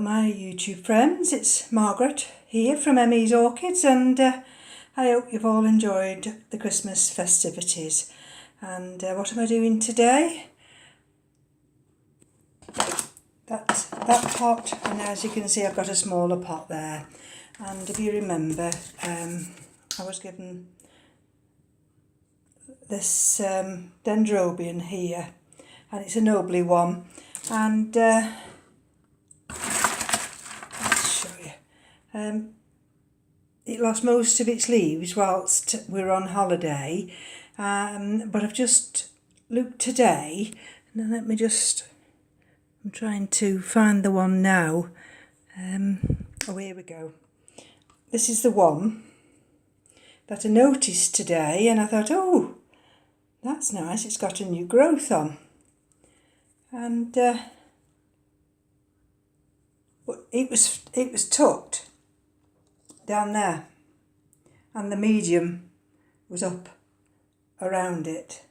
my YouTube friends, it's Margaret here from M.E.s Orchids, and I hope you've all enjoyed the Christmas festivities. And what am I doing today? That pot, and as you can see I've got a smaller pot there. And if you remember, I was given this Dendrobium here, and it's a nobile one, and let's show you. It lost most of its leaves whilst we were on holiday, but I've just looked today, and let me just, I'm trying to find the one now. Oh, here we go. This is the one that I noticed today, and I thought, oh, that's nice, it's got a new growth on. And it was tucked down there, and the medium was up around it.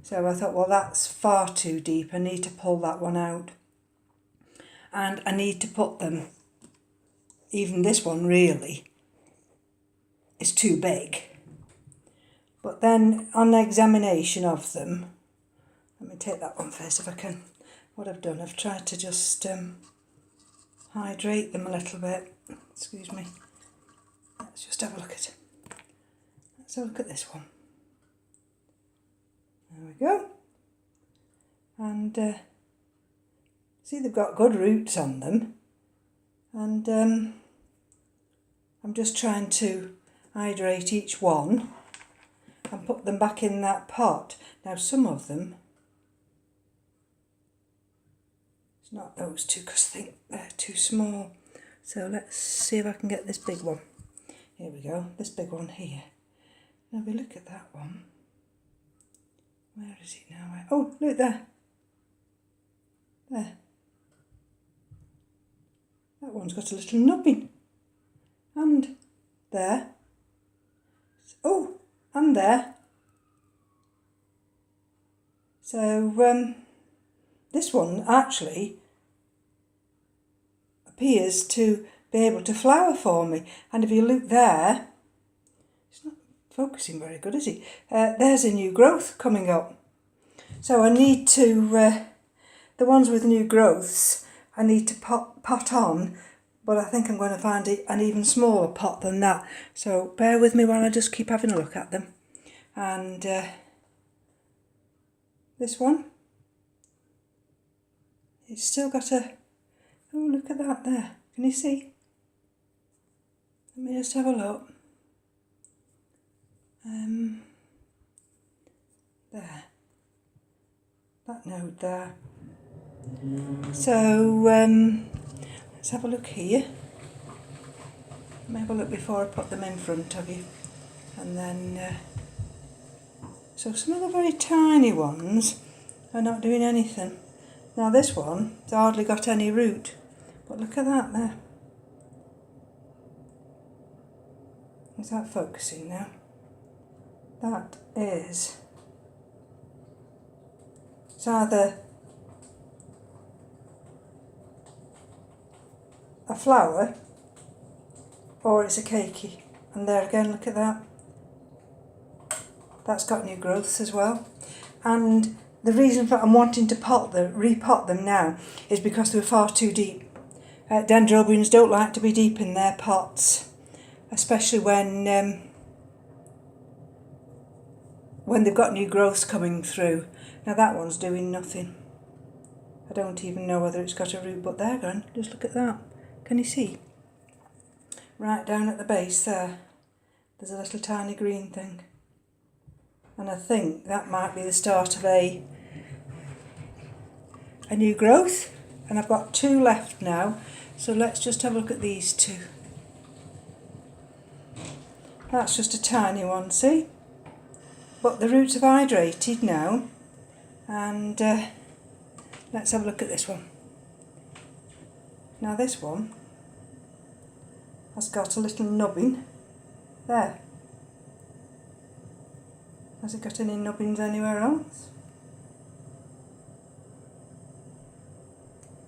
So I thought, well, that's far too deep, I need to pull that one out. And I need to put them, even this one really, is too big. But then on examination of them, let me take that one first if I can. What I've done, I've tried to just hydrate them a little bit. Excuse me. Let's just have a look at it. Let's have a look at this one. There we go. And see, they've got good roots on them. And I'm just trying to hydrate each one and put them back in that pot. Now some of them, it's not those two because I think they're too small. So let's see if I can get this big one. Here we go, this big one here. Now we look at that one. Where is it now? Oh, look there. There. That one's got a little nubbin. And there. Oh, and there. So this one actually appears to be able to flower for me. And if you look there, it's not focusing very good, is it? There's a new growth coming up. So I need to, the ones with new growths, I need to pot on, but I think I'm going to find an even smaller pot than that. So bear with me while I just keep having a look at them. And this one, it's still got a, oh, look at that there. Can you see? Let me just have a look. There. That node there. So let's have a look here. Let me have a look before I put them in front of you. And then, so some of the very tiny ones are not doing anything. Now this one, it's hardly got any root. But look at that there. Is that focusing now? That is, it's either a flower or it's a keiki. And there again, look at that. That's got new growths as well. And the reason for I'm wanting to repot them now is because they were far too deep. Dendrobiums don't like to be deep in their pots, especially when they've got new growths coming through. Now that one's doing nothing. I don't even know whether it's got a root, but there gone. Just look at that. Can you see? Right down at the base there, there's a little tiny green thing. And I think that might be the start of a new growth. And I've got two left now. So let's just have a look at these two. That's just a tiny one, see? But the roots have hydrated now. And let's have a look at this one. Now this one has got a little nubbin there. Has it got any nubbins anywhere else?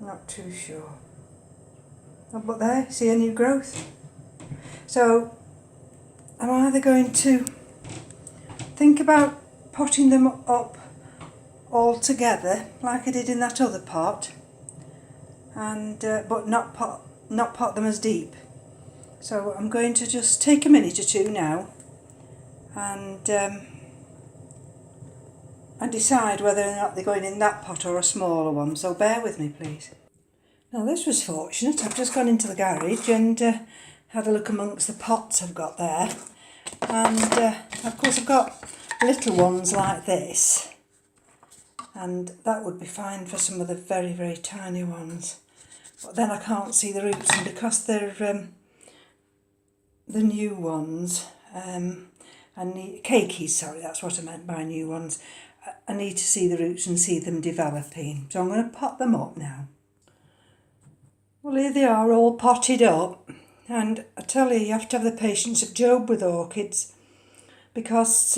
Not too sure. But there, see a new growth. So I'm either going to think about potting them up all together like I did in that other pot, and but not pot them as deep. So I'm going to just take a minute or two now and decide whether or not they're going in that pot or a smaller one, so bear with me please. Now this was fortunate. I've just gone into the garage and had a look amongst the pots I've got there, and of course I've got little ones like this, and that would be fine for some of the very, very tiny ones, but then I can't see the roots, and because they're the new ones, I need keiki, sorry, that's what I meant by new ones. I need to see the roots and see them developing, so I'm going to pot them up now. Well, here they are, all potted up, and I tell you have to have the patience of Job with orchids, because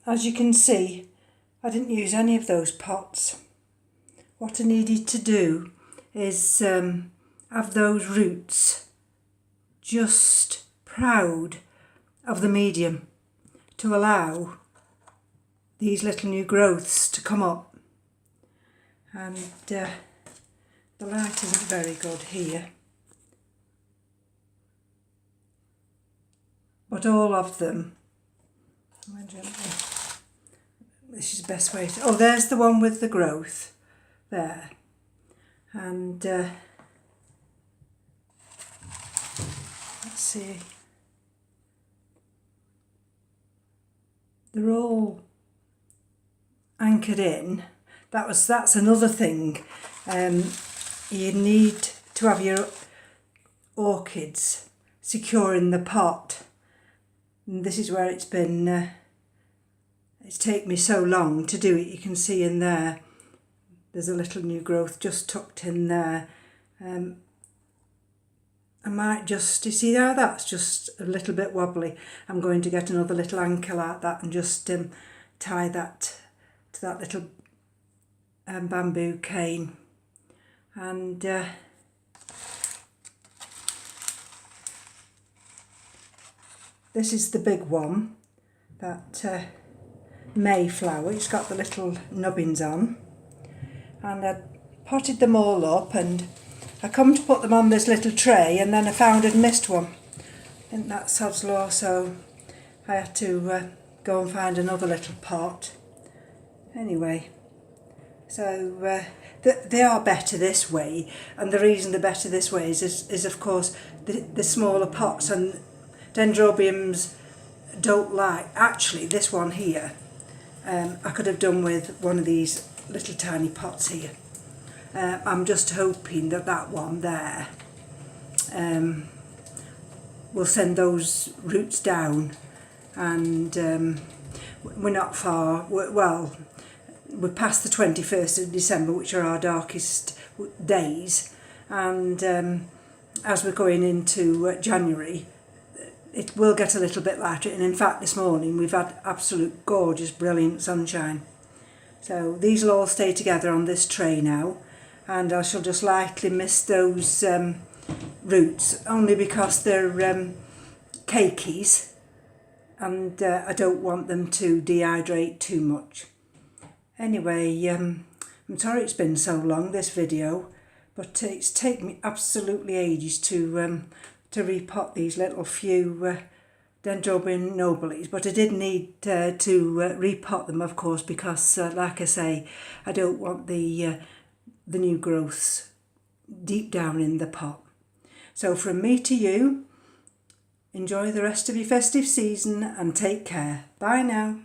as you can see, I didn't use any of those pots. What I needed to do is have those roots just proud of the medium to allow these little new growths to come up. And the light isn't very good here, but all of them, this is the best way to, oh, there's the one with the growth there, and let's see, they're all anchored in. That's another thing. You need to have your orchids secure in the pot. And this is where it's been, it's taken me so long to do it. You can see in there, there's a little new growth just tucked in there. I might just, you see how that's just a little bit wobbly. I'm going to get another little anchor like that and just tie that to that little bamboo cane. And this is the big one, that Mayflower. It's got the little nubbins on, and I potted them all up, and I come to put them on this little tray, and then I found I'd missed one. I think that's sod's law, so I had to go and find another little pot. Anyway, so they are better this way, and the reason they're better this way is of course the smaller pots, and dendrobiums don't like, actually this one here, I could have done with one of these little tiny pots here. I'm just hoping that that one there will send those roots down, and we're not far, well, we're past the 21st of December, which are our darkest days, and as we're going into January, it will get a little bit lighter, and in fact this morning we've had absolute gorgeous brilliant sunshine. So these will all stay together on this tray now, and I shall just lightly mist those roots, only because they're keikis, and I don't want them to dehydrate too much. Anyway, I'm sorry it's been so long, this video, but it's taken me absolutely ages to repot these little few Dendrobium nobiles, but I did need to repot them, of course, because like I say, I don't want the new growths deep down in the pot. So from me to you, enjoy the rest of your festive season and take care. Bye now.